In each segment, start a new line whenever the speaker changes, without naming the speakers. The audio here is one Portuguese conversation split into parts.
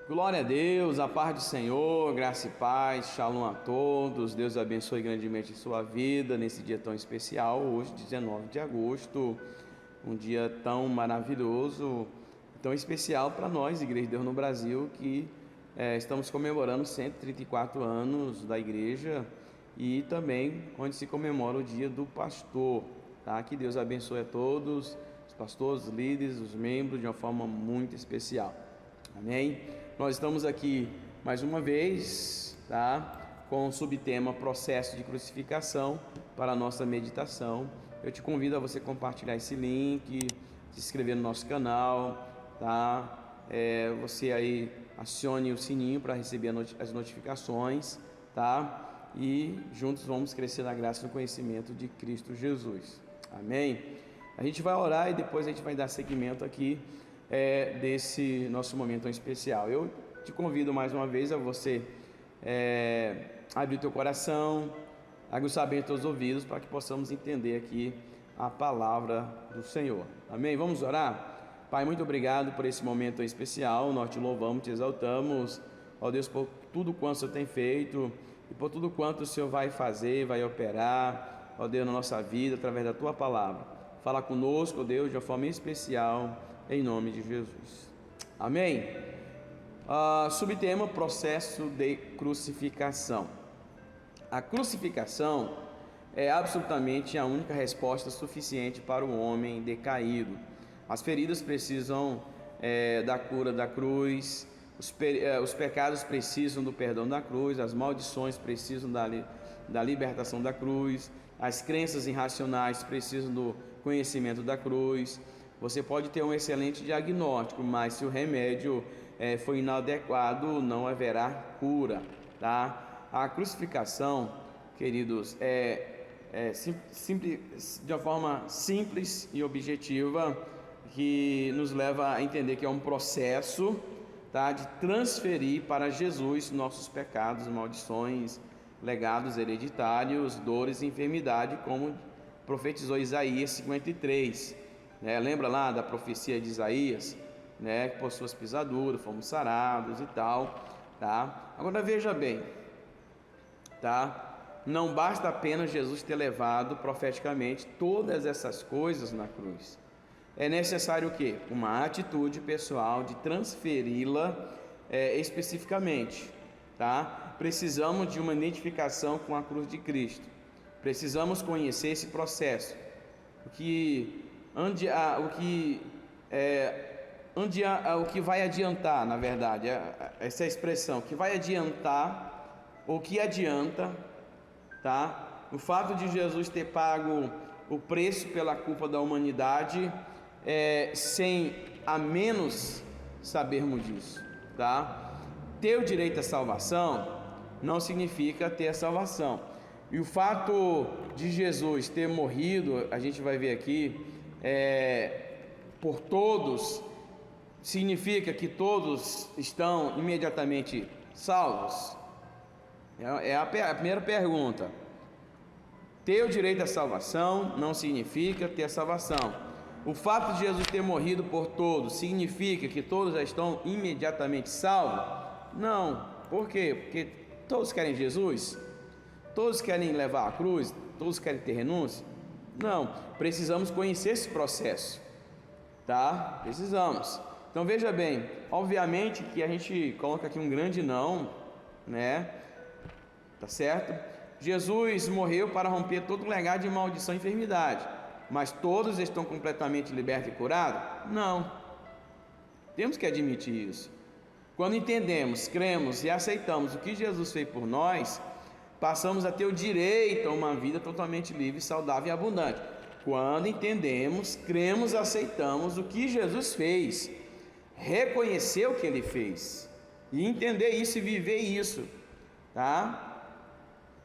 Glória a Deus, a paz do Senhor, graça e paz, shalom a todos. Deus abençoe grandemente a sua vida nesse dia tão especial, hoje 19 de agosto, um dia tão maravilhoso, tão especial para nós, Igreja de Deus no Brasil, que estamos comemorando 134 anos da igreja e também onde se comemora o dia do pastor, tá? Que Deus abençoe a todos, os pastores, os líderes, os membros, de uma forma muito especial. Amém? Nós estamos aqui mais uma vez, tá? Com o subtema processo de crucificação para a nossa meditação. Eu te convido a você compartilhar esse link, se inscrever no nosso canal, tá? Você aí acione o sininho para receber as notificações, tá? E juntos vamos crescer na graça e no conhecimento de Cristo Jesus. Amém? A gente vai orar e depois a gente vai dar seguimento aqui desse nosso momento tão especial. Eu te convido mais uma vez a você abrir o teu coração, aguçar bem os teus ouvidos para que possamos entender aqui a palavra do Senhor. Amém? Vamos orar? Pai, muito obrigado por esse momento tão especial. Nós te louvamos, te exaltamos, ó Deus, por tudo quanto o Senhor tem feito e por tudo quanto o Senhor vai fazer, vai operar, ó Deus, na nossa vida, através da tua palavra. Fala conosco, ó Deus, de uma forma especial, em nome de Jesus. Amém? Subtema: processo de crucificação. A crucificação é absolutamente a única resposta suficiente para o homem decaído. As feridas precisam da cura da cruz, os pecados precisam do perdão da cruz, as maldições precisam da libertação da cruz, as crenças irracionais precisam do conhecimento da cruz. Você pode ter um excelente diagnóstico, mas se o remédio for inadequado, não haverá cura, tá? A crucificação, queridos, de uma forma simples e objetiva, que nos leva a entender que é um processo, tá, de transferir para Jesus nossos pecados, maldições, legados hereditários, dores e enfermidade, como profetizou Isaías 53. Lembra lá da profecia de Isaías, que por suas pisaduras fomos sarados e tal, tá? Agora veja bem, tá? Não basta apenas Jesus ter levado profeticamente todas essas coisas na cruz. É necessário o quê? Uma atitude pessoal de transferi-la especificamente, tá? Precisamos de uma identificação com a cruz de Cristo. Precisamos conhecer esse processo. O que vai adiantar, na verdade, essa expressão, que vai adiantar, ou que adianta, tá? O fato de Jesus ter pago o preço pela culpa da humanidade, sem a menos sabermos disso, tá? Ter o direito à salvação não significa ter a salvação. E o fato de Jesus ter morrido, a gente vai ver aqui, por todos, significa que todos estão imediatamente salvos? É a primeira pergunta. Ter o direito à salvação não significa ter a salvação. O fato de Jesus ter morrido por todos significa que todos já estão imediatamente salvos? Não. Por quê? Porque todos querem Jesus? Todos querem levar a cruz? Todos querem ter renúncia? Não. Precisamos conhecer esse processo, tá? Precisamos. Então veja bem, obviamente que a gente coloca aqui um grande não, tá certo? Jesus morreu para romper todo o legado de maldição e enfermidade, mas todos estão completamente libertos e curados? Não. Temos que admitir isso. Quando entendemos, cremos e aceitamos o que Jesus fez por nós, passamos a ter o direito a uma vida totalmente livre, saudável e abundante. Quando entendemos, cremos, aceitamos o que Jesus fez, reconhecer o que Ele fez e entender isso e viver isso, tá?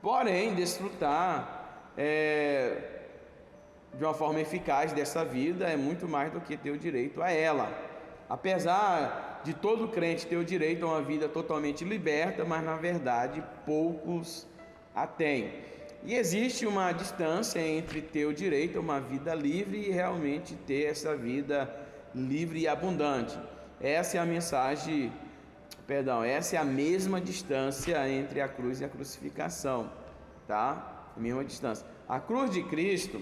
Porém, desfrutar de uma forma eficaz dessa vida é muito mais do que ter o direito a ela. Apesar de todo crente ter o direito a uma vida totalmente liberta, mas na verdade poucos a têm. E existe uma distância entre ter o direito a uma vida livre e realmente ter essa vida livre e abundante. Essa é a mensagem Perdão, essa é a mesma distância entre a cruz e a crucificação, tá? A mesma distância. A cruz de Cristo,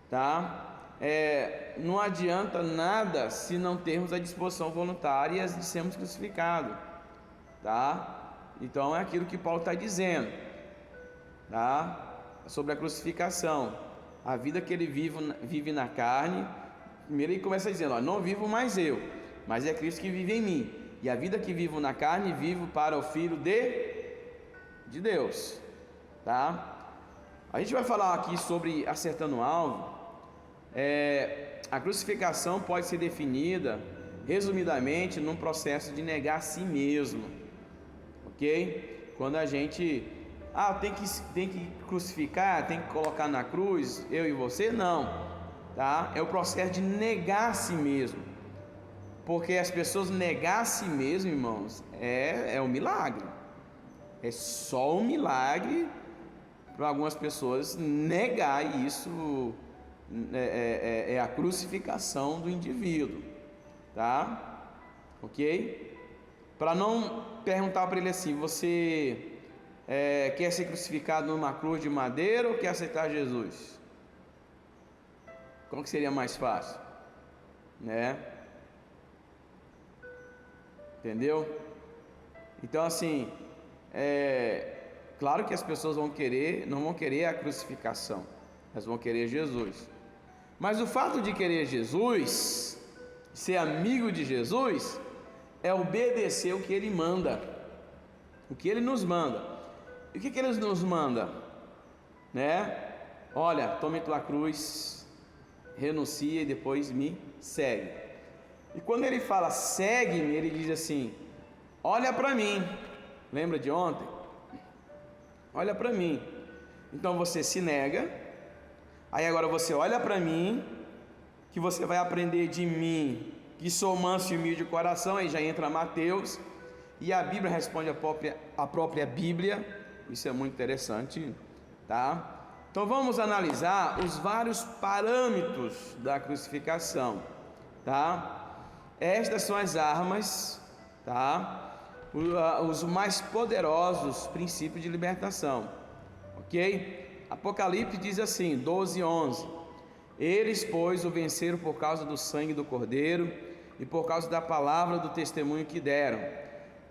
tá? Não adianta nada se não termos a disposição voluntária de sermos crucificados, tá? Então é aquilo que Paulo está dizendo, tá? Sobre a crucificação, a vida que ele vive na carne. Primeiro ele começa dizendo, ó, não vivo mais eu, mas é Cristo que vive em mim, e a vida que vivo na carne, vivo para o Filho de Deus, tá? A gente vai falar aqui sobre acertando o alvo. A crucificação pode ser definida, resumidamente, num processo de negar a si mesmo, ok? Quando a gente, tem que crucificar, tem que colocar na cruz, eu e você, não, tá? É o processo de negar a si mesmo, porque as pessoas negar a si mesmo, irmãos, é um milagre, é só um milagre para algumas pessoas. Negar isso é a crucificação do indivíduo, tá? Ok? Para não perguntar para ele assim, você quer ser crucificado numa cruz de madeira ou quer aceitar Jesus? Qual que seria mais fácil? Né? Entendeu? Então assim, claro que as pessoas não vão querer a crucificação, elas vão querer Jesus. Mas o fato de querer Jesus, ser amigo de Jesus, é obedecer o que Ele manda, o que Ele nos manda. E o que Ele nos manda? Né? Olha, tome tua cruz, renuncia e depois me segue. E quando Ele fala segue-me, Ele diz assim, olha para mim. Lembra de ontem? Olha para mim. Então você se nega, aí agora você olha para mim, que você vai aprender de mim, que sou manso e humilde de coração. Aí já entra Mateus, e a Bíblia responde a própria Bíblia. Isso é muito interessante, tá? Então vamos analisar os vários parâmetros da crucificação, tá? Estas são as armas, tá? Os mais poderosos princípios de libertação, ok? Apocalipse diz assim, 12:11: eles, pois, o venceram por causa do sangue do Cordeiro e por causa da palavra do testemunho que deram,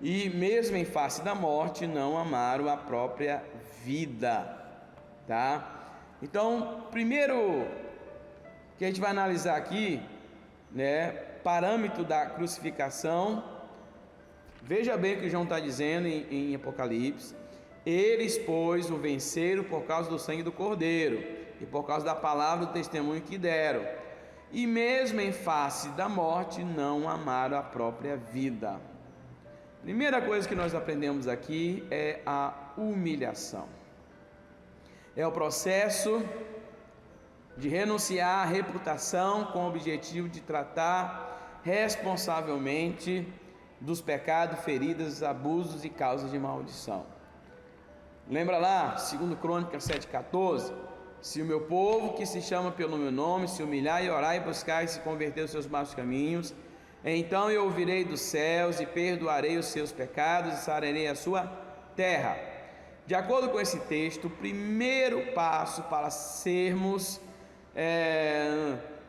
e mesmo em face da morte não amaram a própria vida, tá? Então, primeiro que a gente vai analisar aqui, né, parâmetro da crucificação. Veja bem o que João está dizendo em Apocalipse. Eles, pois, o venceram por causa do sangue do Cordeiro e por causa da palavra do testemunho que deram, e mesmo em face da morte não amaram a própria vida. Primeira coisa que nós aprendemos aqui é a humilhação. É o processo de renunciar à reputação com o objetivo de tratar responsavelmente dos pecados, feridas, abusos e causas de maldição. Lembra lá, 2 Crônicas 7,14? Se o meu povo, que se chama pelo meu nome, se humilhar e orar e buscar e se converter aos seus maus caminhos, então eu ouvirei dos céus e perdoarei os seus pecados e sararei a sua terra. De acordo com esse texto, o primeiro passo para sermos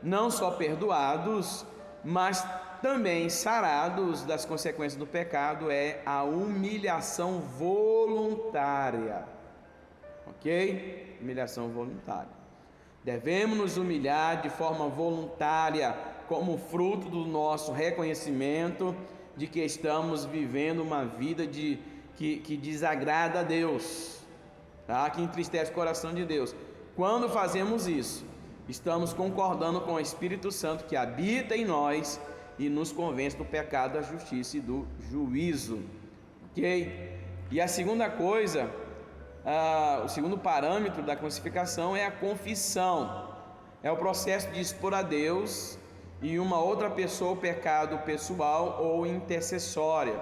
não só perdoados, mas também sarados das consequências do pecado é a humilhação voluntária, ok? Humilhação voluntária. Devemos nos humilhar de forma voluntária, como fruto do nosso reconhecimento de que estamos vivendo uma vida que desagrada a Deus, tá? Que entristece o coração de Deus. Quando fazemos isso, estamos concordando com o Espírito Santo que habita em nós e nos convence do pecado, da justiça e do juízo, ok? E a segunda coisa, o segundo parâmetro da crucificação é a confissão. É o processo de expor a Deus e uma outra pessoa o pecado pessoal ou intercessória,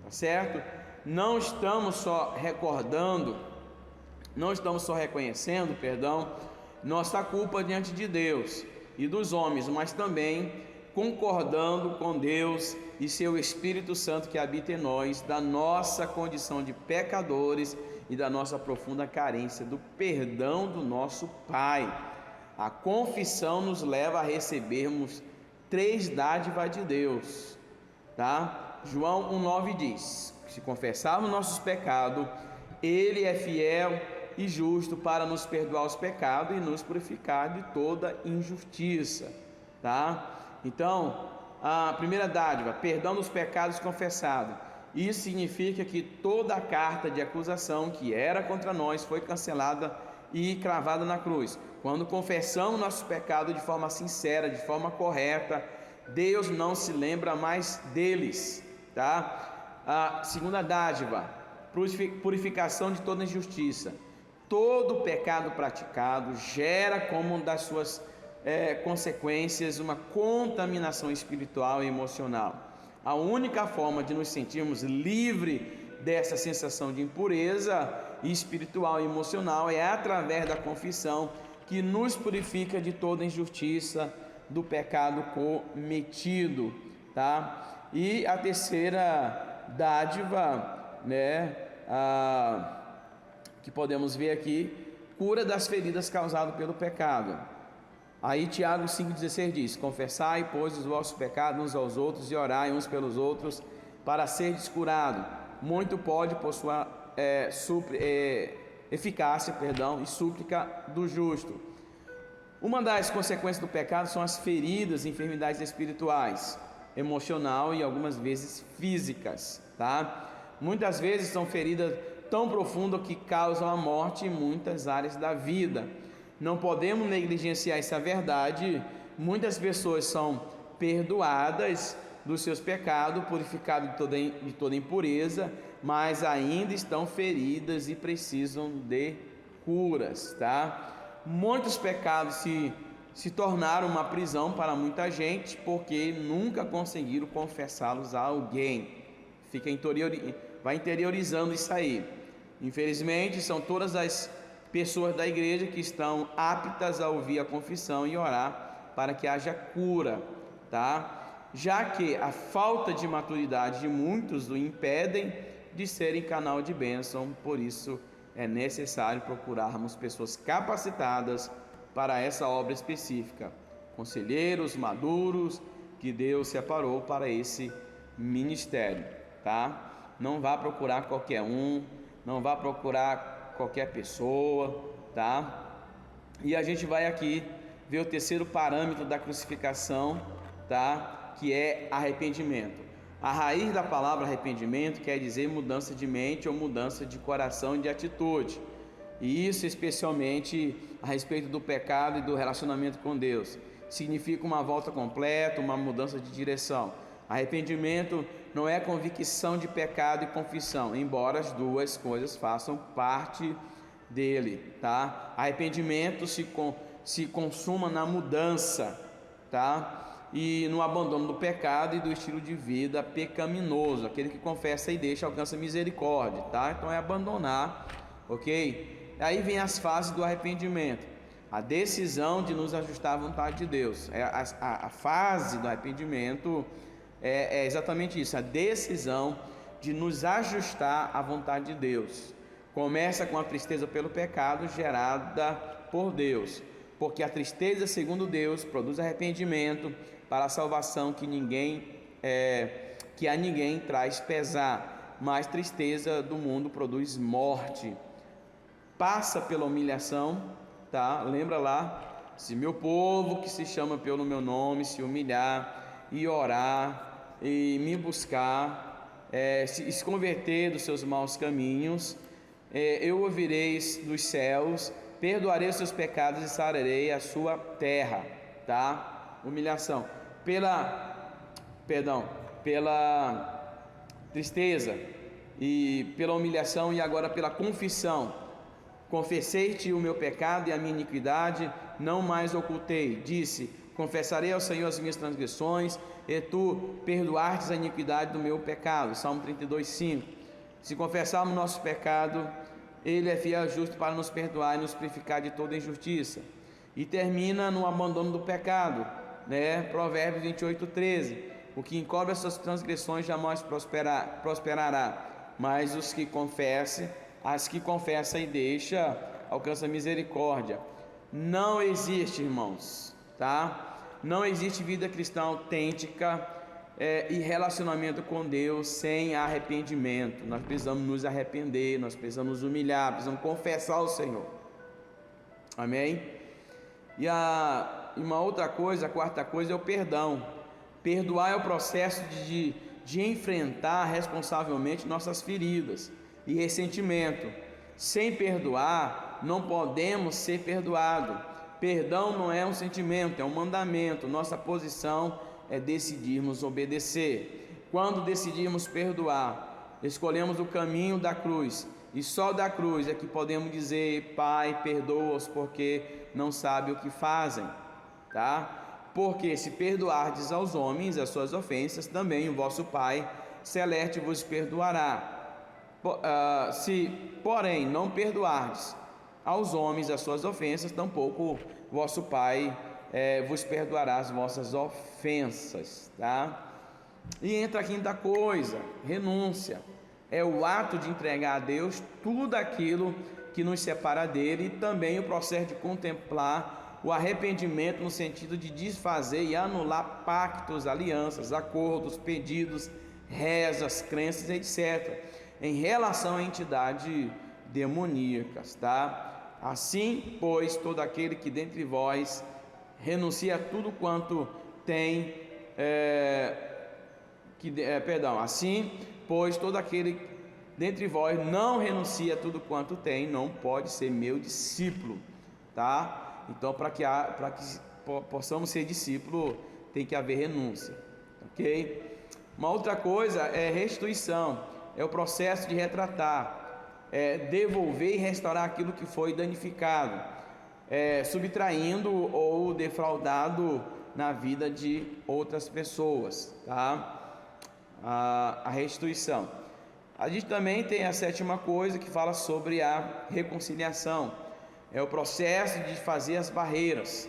tá certo? Não estamos só reconhecendo, nossa culpa diante de Deus e dos homens, mas também concordando com Deus e seu Espírito Santo que habita em nós, da nossa condição de pecadores e da nossa profunda carência do perdão do nosso Pai. A confissão nos leva a recebermos 3 dádivas de Deus, tá? João 1,9 diz: se confessarmos nossos pecados, Ele é fiel e justo para nos perdoar os pecados e nos purificar de toda injustiça, tá? Então, a primeira dádiva, perdão dos pecados confessados. Isso significa que toda a carta de acusação que era contra nós foi cancelada e cravada na cruz. Quando confessamos nossos pecados de forma sincera, de forma correta, Deus não se lembra mais deles, tá? A segunda dádiva, purificação de toda injustiça. Todo pecado praticado gera como uma das suas consequências uma contaminação espiritual e emocional. A única forma de nos sentirmos livres dessa sensação de impureza espiritual e emocional é através da confissão, que nos purifica de toda injustiça do pecado cometido, tá? E a terceira dádiva, que podemos ver aqui, cura das feridas causadas pelo pecado. Aí Tiago 5,16 diz: confessai, pois, os vossos pecados uns aos outros e orai uns pelos outros para seres curados. Muito pode por sua eficácia, e súplica do justo. Uma das consequências do pecado são as feridas, enfermidades espirituais, emocional e algumas vezes físicas, tá? Muitas vezes são feridas tão profundas que causam a morte em muitas áreas da vida. Não podemos negligenciar essa verdade. Muitas pessoas são perdoadas dos seus pecados, purificadas de toda impureza, mas ainda estão feridas e precisam de curas, tá? Muitos pecados se tornaram uma prisão para muita gente porque nunca conseguiram confessá-los a alguém. Vai interiorizando isso aí. Infelizmente, são todas as pessoas da igreja que estão aptas a ouvir a confissão e orar para que haja cura, tá? Já que a falta de maturidade de muitos o impedem de serem canal de bênção, por isso é necessário procurarmos pessoas capacitadas para essa obra específica, conselheiros maduros que Deus separou para esse ministério, tá? Não vá procurar qualquer um, não vá procurar qualquer pessoa, tá? E a gente vai aqui ver o terceiro parâmetro da crucificação, tá? Que é arrependimento. A raiz da palavra arrependimento quer dizer mudança de mente ou mudança de coração e de atitude. E isso especialmente a respeito do pecado e do relacionamento com Deus. Significa uma volta completa, uma mudança de direção. Arrependimento não é convicção de pecado e confissão, embora as duas coisas façam parte dele, tá? Arrependimento se consuma na mudança, tá? E no abandono do pecado e do estilo de vida pecaminoso. Aquele que confessa e deixa alcança misericórdia, tá? Então é abandonar, ok? Aí vem as fases do arrependimento. A decisão de nos ajustar à vontade de Deus. A fase do arrependimento é exatamente isso, a decisão de nos ajustar à vontade de Deus. Começa com a tristeza pelo pecado gerada por Deus, porque a tristeza, segundo Deus, produz arrependimento para a salvação que a ninguém traz pesar, mas tristeza do mundo produz morte. Passa pela humilhação, tá? Lembra lá, se meu povo que se chama pelo meu nome se humilhar e orar e me buscar, se converter dos seus maus caminhos, eu ouvirei dos céus, perdoarei os seus pecados e sararei a sua terra, tá? Humilhação, pela tristeza e pela humilhação, e agora pela confissão. Confessei-te o meu pecado e a minha iniquidade, não mais ocultei. Disse: confessarei ao Senhor as minhas transgressões, e tu perdoastes a iniquidade do meu pecado. Salmo 32:5. Se confessarmos nosso pecado, Ele é fiel e justo para nos perdoar e nos purificar de toda injustiça. E termina no abandono do pecado, né? Provérbios 28:13. O que encobre as suas transgressões jamais prosperará, mas as que confessa e deixa, alcança misericórdia. Não existe, irmãos, tá? Não existe vida cristã autêntica e relacionamento com Deus sem arrependimento. Nós precisamos nos arrepender, nós precisamos nos humilhar, precisamos confessar ao Senhor. Amém? E uma outra coisa, a quarta coisa é o perdão. Perdoar é o processo de enfrentar responsavelmente nossas feridas e ressentimento. Sem perdoar, não podemos ser perdoados. Perdão não é um sentimento, é um mandamento. Nossa posição é decidirmos obedecer. Quando decidimos perdoar, escolhemos o caminho da cruz, e só da cruz é que podemos dizer: Pai, perdoa-os porque não sabem o que fazem, tá? Porque se perdoardes aos homens as suas ofensas, também o vosso Pai celeste vos perdoará. Se, porém, não perdoardes aos homens as suas ofensas, tampouco vosso Pai vos perdoará as vossas ofensas, tá? E entra a quinta coisa, renúncia. É o ato de entregar a Deus tudo aquilo que nos separa dele, e também o processo de contemplar o arrependimento no sentido de desfazer e anular pactos, alianças, acordos, pedidos, rezas, crenças, etc., em relação a entidades demoníacas, tá? Assim, pois, todo aquele que dentre vós renuncia a tudo quanto tem, assim, pois todo aquele dentre vós não renuncia a tudo quanto tem, não pode ser meu discípulo, tá? Então, para que possamos ser discípulos, tem que haver renúncia, ok? Uma outra coisa é restituição, é o processo de retratar, devolver e restaurar aquilo que foi danificado, subtraindo ou defraudado na vida de outras pessoas, tá? A restituição. A gente também tem a sétima coisa, que fala sobre a reconciliação. É o processo de fazer as barreiras.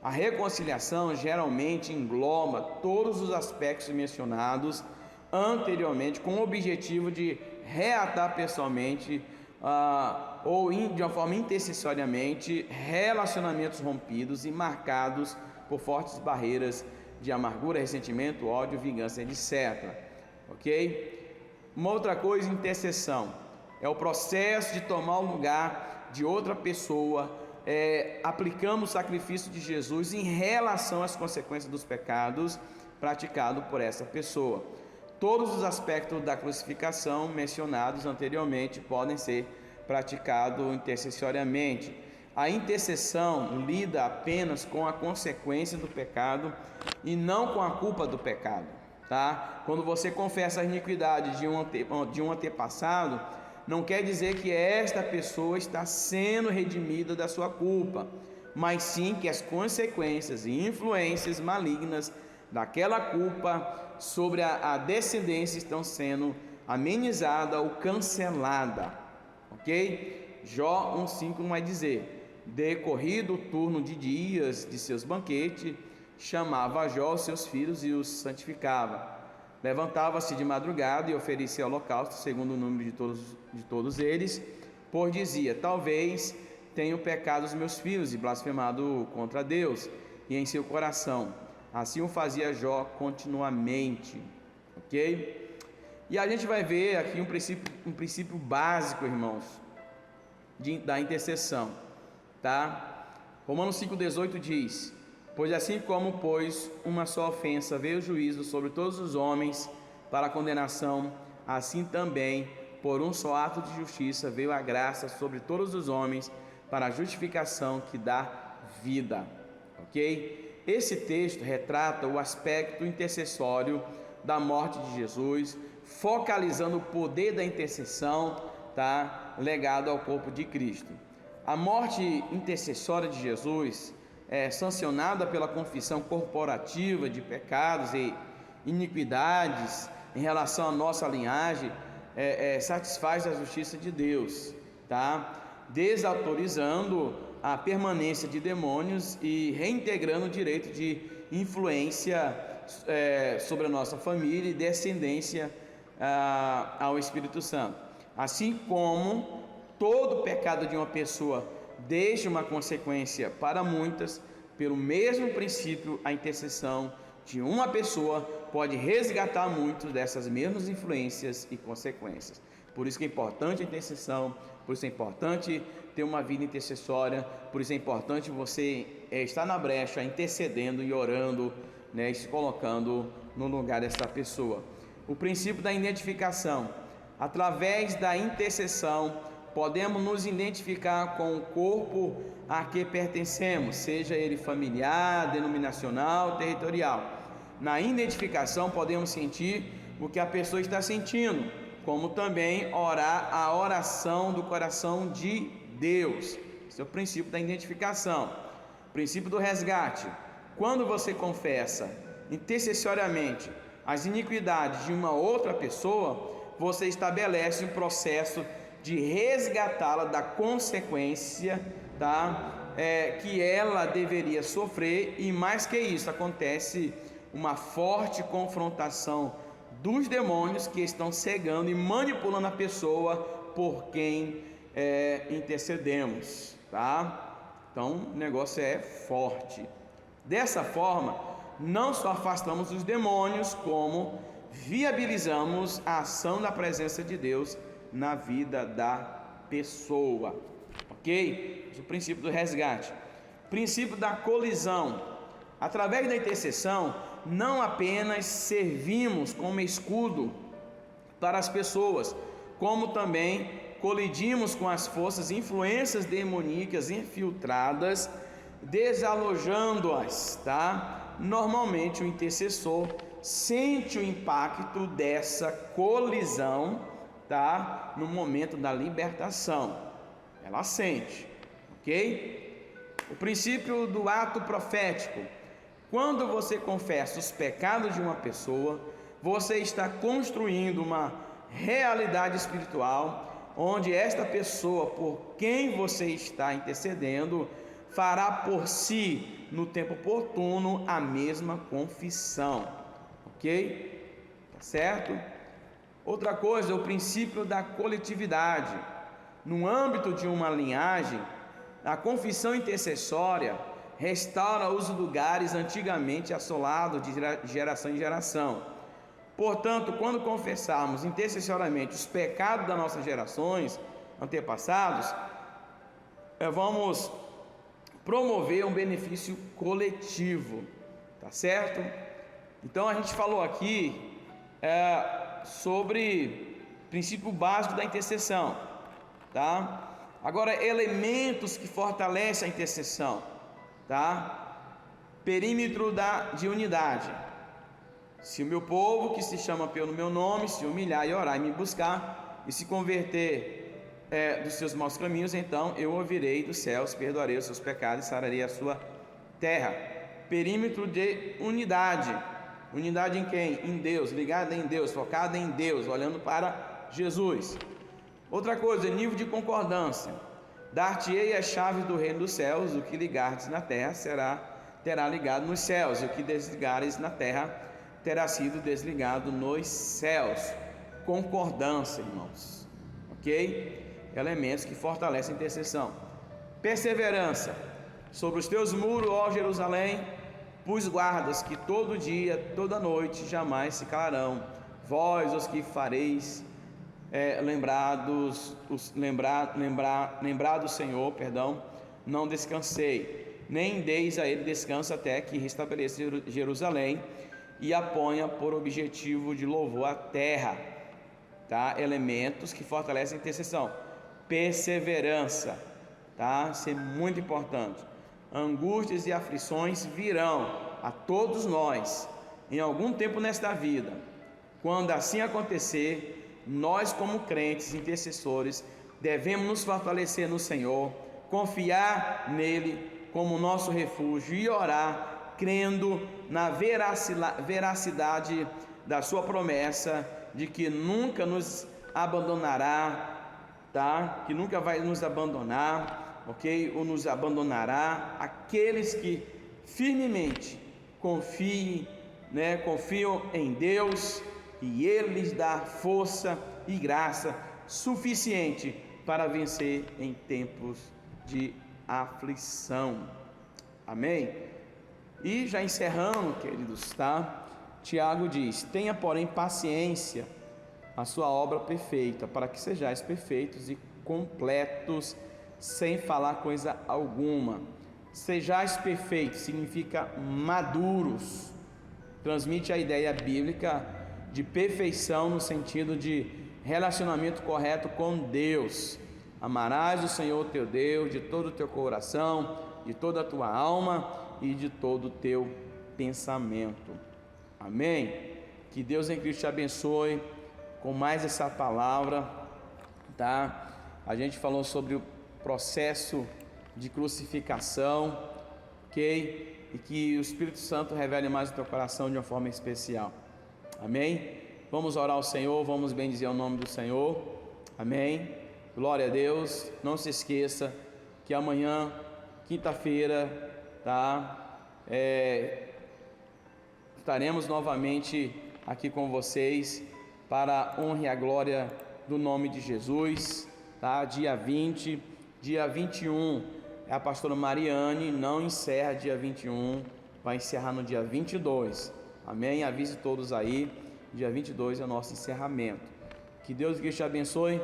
A reconciliação geralmente engloba todos os aspectos mencionados anteriormente, com o objetivo de reatar pessoalmente ou de uma forma intercessoriamente relacionamentos rompidos e marcados por fortes barreiras de amargura, ressentimento, ódio, vingança, etc. Ok? Uma outra coisa, intercessão. É o processo de tomar o lugar de outra pessoa, aplicando o sacrifício de Jesus em relação às consequências dos pecados praticados por essa pessoa. Todos os aspectos da crucificação mencionados anteriormente podem ser praticados intercessoriamente. A intercessão lida apenas com a consequência do pecado e não com a culpa do pecado, tá? Quando você confessa a iniquidade de um antepassado, não quer dizer que esta pessoa está sendo redimida da sua culpa, mas sim que as consequências e influências malignas daquela culpa sobre a descendência estão sendo amenizadas ou canceladas, ok? Jó 1,5 vai dizer: decorrido o turno de dias de seus banquetes, chamava Jó os seus filhos e os santificava. Levantava-se de madrugada e oferecia holocausto segundo o número de todos eles, pois dizia: talvez tenham pecado os meus filhos e blasfemado contra Deus e em seu coração. Assim o fazia Jó continuamente, ok? E a gente vai ver aqui um princípio básico, irmãos, da intercessão, tá? Romanos 5,18 diz: pois assim como, pois, uma só ofensa veio o juízo sobre todos os homens para a condenação, assim também, por um só ato de justiça, veio a graça sobre todos os homens para a justificação que dá vida, ok? Esse texto retrata o aspecto intercessório da morte de Jesus, focalizando o poder da intercessão, tá? Legado ao corpo de Cristo. A morte intercessória de Jesus sancionada pela confissão corporativa de pecados e iniquidades em relação à nossa linhagem, satisfaz a justiça de Deus, tá? Desautorizando a permanência de demônios e reintegrando o direito de influência sobre a nossa família e descendência ao Espírito Santo. Assim como todo pecado de uma pessoa deixa uma consequência para muitas, pelo mesmo princípio, a intercessão de uma pessoa pode resgatar muitos dessas mesmas influências e consequências. Por isso que é importante a intercessão, por isso é importante ter uma vida intercessória, por isso é importante você estar na brecha, intercedendo e orando, né, e se colocando no lugar dessa pessoa. O princípio da identificação. Através da intercessão, podemos nos identificar com o corpo a que pertencemos, seja ele familiar, denominacional, territorial. Na identificação, podemos sentir o que a pessoa está sentindo, como também orar a oração do coração de Deus. Esse é o princípio da identificação. Princípio do resgate. Quando você confessa intercessoriamente as iniquidades de uma outra pessoa, você estabelece um processo de resgatá-la da consequência, que ela deveria sofrer, e mais que isso, acontece uma forte confrontação dos demônios que estão cegando e manipulando a pessoa por quem intercedemos, Então o negócio é forte. Dessa forma, não só afastamos os demônios, como viabilizamos a ação da presença de Deus na vida da pessoa, ok? O princípio do resgate. Princípio da colisão. Através da intercessão, não apenas servimos como escudo para as pessoas, como também colidimos com as forças e influências demoníacas infiltradas, desalojando-as, Normalmente o intercessor sente o impacto dessa colisão, no momento da libertação. Ela sente, ok? O princípio do ato profético. Quando você confessa os pecados de uma pessoa, você está construindo uma realidade espiritual, onde esta pessoa por quem você está intercedendo fará por si, no tempo oportuno, a mesma confissão, ok? Tá certo? Outra coisa, o princípio da coletividade. No âmbito de uma linhagem, a confissão intercessória restaura os lugares antigamente assolados de geração em geração. Portanto, quando confessarmos intercessoriamente os pecados das nossas gerações antepassados, vamos promover um benefício coletivo, tá certo? Então a gente falou aqui sobre o princípio básico da intercessão, Agora, elementos que fortalecem a intercessão, Perímetro de unidade. Se o meu povo, que se chama pelo meu nome, se humilhar e orar e me buscar e se converter dos seus maus caminhos, então eu ouvirei dos céus, perdoarei os seus pecados e sararei a sua terra. Perímetro de unidade. Unidade em quem? Em Deus, ligada em Deus, focada em Deus, olhando para Jesus. Outra coisa, nível de concordância. Dar-te-ei as chaves do reino dos céus, o que ligares na terra terá ligado nos céus, e o que desligares na terra terá sido desligado nos céus. Concordância, irmãos, ok? Elementos que fortalecem a intercessão. Perseverança. Sobre os teus muros, ó Jerusalém, pus guardas que todo dia, toda noite jamais se calarão. Vós, os que fareis lembrado Senhor, não descansei, nem deis a ele descanso até que restabeleça Jerusalém e a ponha por objetivo de louvor a terra, Elementos que fortalecem a intercessão. Perseverança, Isso é muito importante. Angústias e aflições virão a todos nós em algum tempo nesta vida. Quando assim acontecer, nós, como crentes intercessores, devemos nos fortalecer no Senhor, confiar nele como nosso refúgio e orar, crendo na veracidade da sua promessa de que nunca nos abandonará, que nunca vai nos abandonar, ok? Ou nos abandonará aqueles que firmemente confiem em Deus e Ele lhes dá força e graça suficiente para vencer em tempos de aflição. Amém? E já encerrando, queridos, tá? Tiago diz: tenha, porém, paciência a sua obra perfeita, para que sejais perfeitos e completos, sem falar coisa alguma. Sejais perfeitos significa maduros. Transmite a ideia bíblica de perfeição no sentido de relacionamento correto com Deus. Amarás o Senhor teu Deus de todo o teu coração, de toda a tua alma e de todo o teu pensamento. Amém? Que Deus em Cristo te abençoe com mais essa palavra, tá? A gente falou sobre o processo de crucificação, ok? E que o Espírito Santo revele mais o teu coração de uma forma especial. Amém? Vamos orar ao Senhor, vamos bendizer o nome do Senhor. Amém? Glória a Deus. Não se esqueça que amanhã, quinta-feira, tá? Estaremos novamente aqui com vocês para a honra e a glória do nome de Jesus, tá? Dia 20, dia 21 é a pastora Mariane, não encerra dia 21, vai encerrar no dia 22, amém? Avise todos aí, dia 22 é o nosso encerramento. Que Deus te abençoe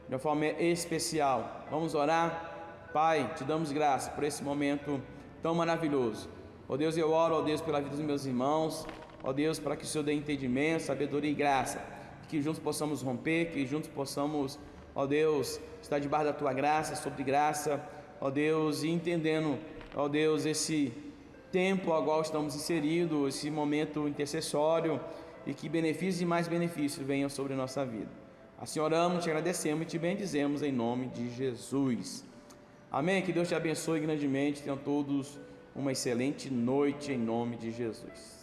de uma forma especial. Vamos orar. Pai, te damos graça por esse momento tão maravilhoso. Ó Deus, eu oro, ó Deus, pela vida dos meus irmãos, ó Deus, para que o Senhor dê entendimento, sabedoria e graça, que juntos possamos romper, que juntos possamos, ó Deus, estar debaixo da tua graça, sobre graça, ó Deus, e entendendo, ó Deus, esse tempo ao qual estamos inseridos, esse momento intercessório, e que benefícios e mais benefícios venham sobre a nossa vida. Assim oramos, te agradecemos e te bendizemos em nome de Jesus. Amém? Que Deus te abençoe grandemente. Tenham todos uma excelente noite em nome de Jesus.